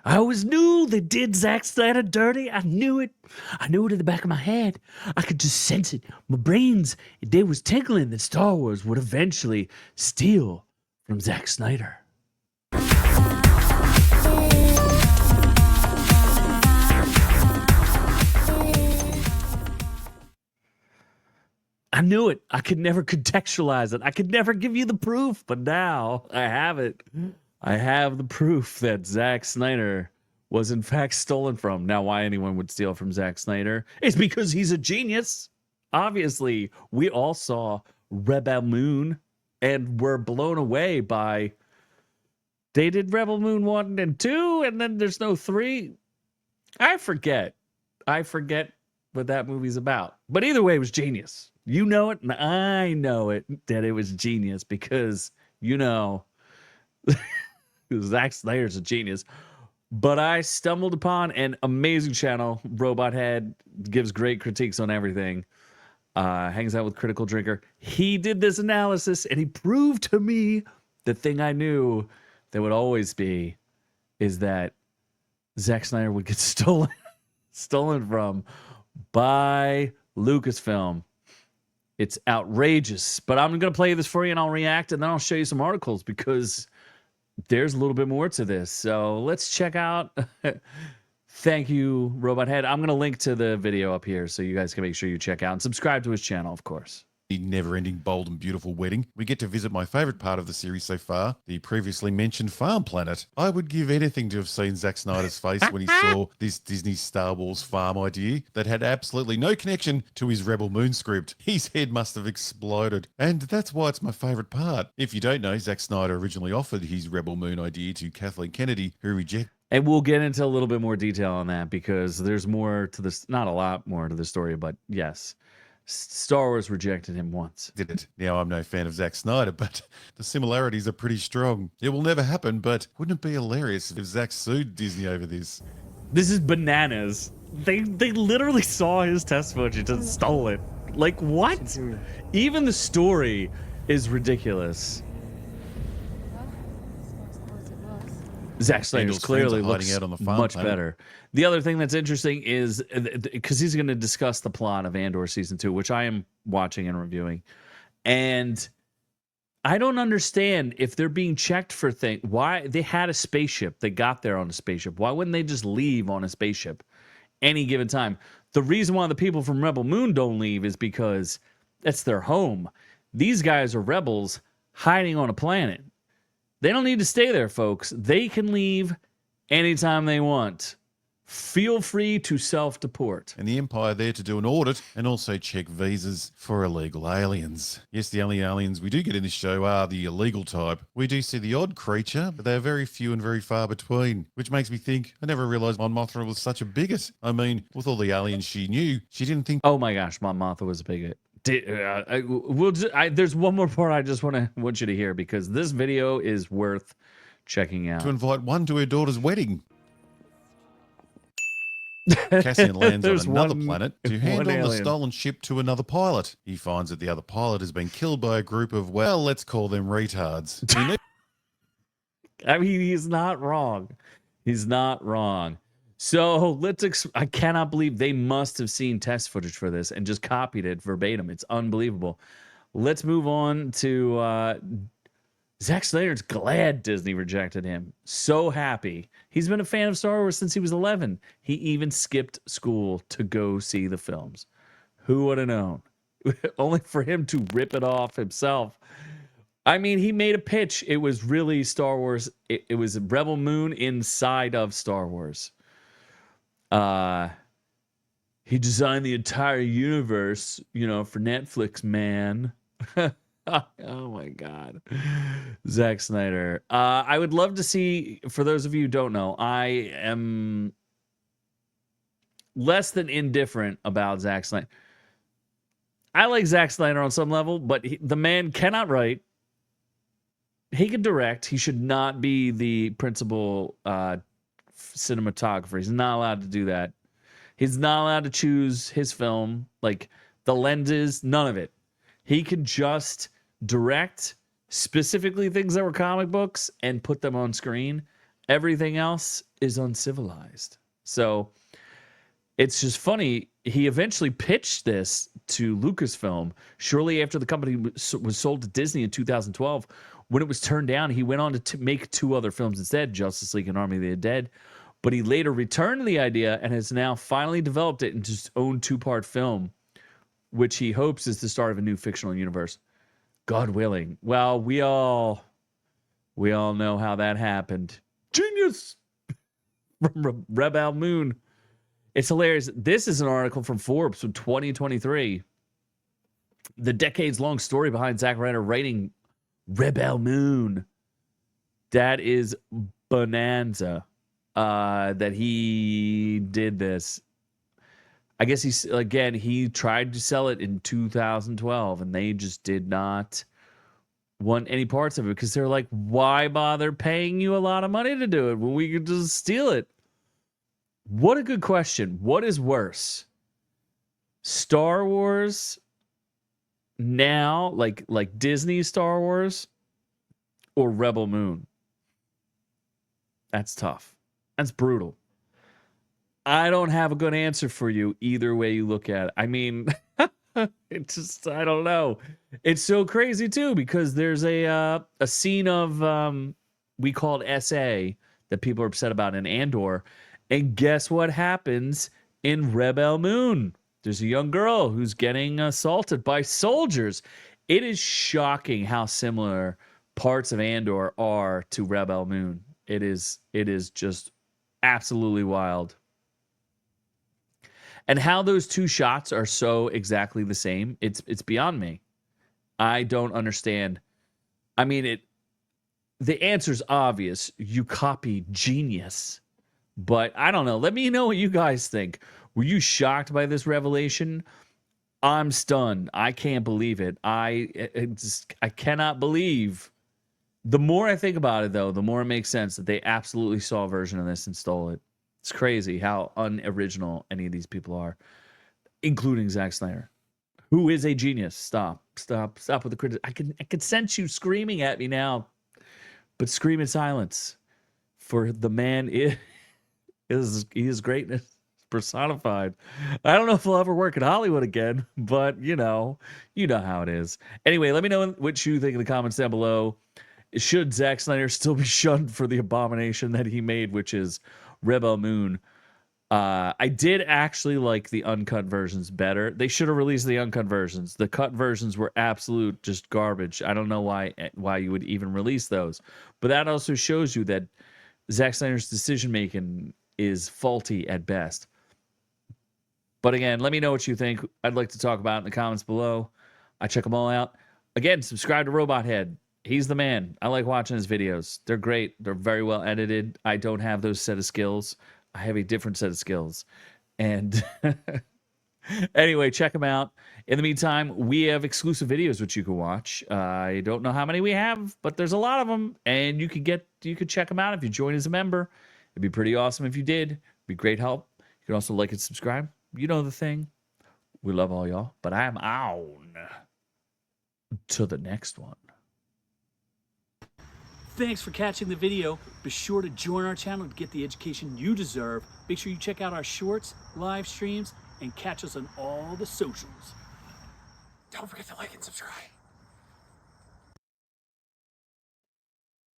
I always knew they did Zack Snyder dirty. I knew it. I knew it in the back of my head. I could just sense it. My brains, they was tinkling that Star Wars would eventually steal from Zack Snyder. I knew it. I could never contextualize it. I could never give you the proof, but now I have it. I have the proof that Zack Snyder was in fact stolen from. Now, why anyone would steal from Zack Snyder is because he's a genius. Obviously, we all saw Rebel Moon and were blown away by. They did Rebel Moon 1 and 2, and then there's no 3. I forget what that movie's about. But either way, it was genius. You know it, and I know it, that it was genius because, Zack Snyder's a genius. But I stumbled upon an amazing channel. Robot Head gives great critiques on everything. Hangs out with Critical Drinker. He did this analysis, and he proved to me the thing I knew that would always be is that Zack Snyder would get stolen from by Lucasfilm. It's outrageous. But I'm going to play this for you, and I'll react, and then I'll show you some articles because there's a little bit more to this. So let's check out. Thank you, Robot Head. I'm going to link to the video up here so you guys can make sure you check out and subscribe to his channel, of course. The never-ending, bold and beautiful wedding. We get to visit my favourite part of the series so far, the previously mentioned farm planet. I would give anything to have seen Zack Snyder's face when he saw this Disney Star Wars farm idea that had absolutely no connection to his Rebel Moon script. His head must have exploded. And that's why it's my favourite part. If you don't know, Zack Snyder originally offered his Rebel Moon idea to Kathleen Kennedy, who rejected. And we'll get into a little bit more detail on that because there's more to this, not a lot more to the story, but yes. Star Wars rejected him once. Did it. Now, I'm no fan of Zack Snyder, but the similarities are pretty strong. It will never happen, but wouldn't it be hilarious if Zack sued Disney over this? This is bananas. They literally saw his test footage and stole it. Like, what? Even the story is ridiculous. Zack Snyder's clearly looks out on the farm much planet. better. The other thing that's interesting is because he's going to discuss the plot of Andor season 2, which I am watching and reviewing, and I don't understand if they're being checked for things. Why they had a spaceship, they got there on a spaceship. Why wouldn't they just leave on a spaceship any given time? The reason why the people from Rebel Moon don't leave is because that's their home. These guys are rebels hiding on a planet. They don't need to stay there, folks. They can leave anytime they want. Feel free to self-deport. And the Empire there to do an audit and also check visas for illegal aliens. Yes, the only aliens we do get in this show are the illegal type. We do see the odd creature, but they're very few and very far between, which makes me think, I never realized Mon Mothma was such a bigot. I mean, with all the aliens she knew, she didn't think... Oh my gosh, Mon Mothma was a bigot. There's one more part I just want you to hear because this video is worth checking out. To invite one to her daughter's wedding. Cassian lands on another planet to hand on the stolen ship to another pilot. He finds that the other pilot has been killed by a group of, well, let's call them retards. I mean, he's not wrong. He's not wrong. So I cannot believe they must have seen test footage for this and just copied it verbatim. It's unbelievable. Let's move on to Zack Snyder's glad Disney rejected him. So happy. He's been a fan of Star Wars since he was 11. He even skipped school to go see the films. Who would have known? Only for him to rip it off himself. I mean, he made a pitch. It was really Star Wars. It was Rebel Moon inside of Star Wars. He designed the entire universe, for Netflix, man. Oh my God. Zack Snyder. I would love to see, for those of you who don't know, I am less than indifferent about Zack Snyder. I like Zack Snyder on some level, but the man cannot write. He can direct. He should not be the principal cinematographer. He's not allowed to do that. He's not allowed to choose his film, like the lenses, none of it. He could just direct specifically things that were comic books and put them on screen. Everything else is uncivilized. So it's just funny. He eventually pitched this to Lucasfilm shortly after the company was sold to Disney in 2012. When it was turned down, he went on to make 2 other films instead, Justice League and Army of the Dead. But he later returned the idea and has now finally developed it into his own 2-part film, which he hopes is the start of a new fictional universe. God willing. Well, we all know how that happened. Genius from Rebel Moon. It's hilarious. This is an article from Forbes from 2023. The decades-long story behind Zack Snyder writing Rebel Moon. That is bonanza. That he did this. I guess he tried to sell it in 2012, and they just did not want any parts of it because they're like, why bother paying you a lot of money to do it when we could just steal it? What a good question. What is worse? Star Wars now, like Disney Star Wars, or Rebel Moon? That's tough. That's brutal. I don't have a good answer for you either way you look at it. I mean, it's just, I don't know. It's so crazy too because there's a scene of we called SA that people are upset about in Andor, and guess what happens in Rebel Moon? There's a young girl who's getting assaulted by soldiers. It is shocking how similar parts of Andor are to Rebel Moon. It is just absolutely wild. And how those 2 shots are so exactly the same, it's beyond me. I don't understand. I mean, the answer's obvious. You copy genius. But I don't know. Let me know what you guys think. Were you shocked by this revelation? I'm stunned. I can't believe it. I cannot believe. The more I think about it, though, the more it makes sense that they absolutely saw a version of this and stole it. It's crazy how unoriginal any of these people are, including Zack Snyder, who is a genius. Stop with the criticism. I can sense you screaming at me now, but scream in silence, for the man is greatness personified. I don't know if he'll ever work in Hollywood again, but you know how it is. Anyway, let me know what you think in the comments down below. Should Zack Snyder still be shunned for the abomination that he made, which is Rebel Moon? I did actually like the uncut versions better. They should have released the uncut versions. The cut versions were absolute just garbage. I don't know why you would even release those. But that also shows you that Zack Snyder's decision making is faulty at best. But again, let me know what you think. I'd like to talk about it in the comments below. I check them all out. Again, subscribe to Robot Head. He's the man. I like watching his videos. They're great. They're very well edited. I don't have those set of skills. I have a different set of skills. And anyway, check them out. In the meantime, we have exclusive videos which you can watch. I don't know how many we have, but there's a lot of them. And you could check them out if you join as a member. It'd be pretty awesome if you did. It'd be great help. You can also like and subscribe. You know the thing. We love all y'all. But I'm on to the next one. Thanks for catching the video. Be sure to join our channel to get the education you deserve. Make sure you check out our shorts, live streams, and catch us on all the socials. Don't forget to like and subscribe.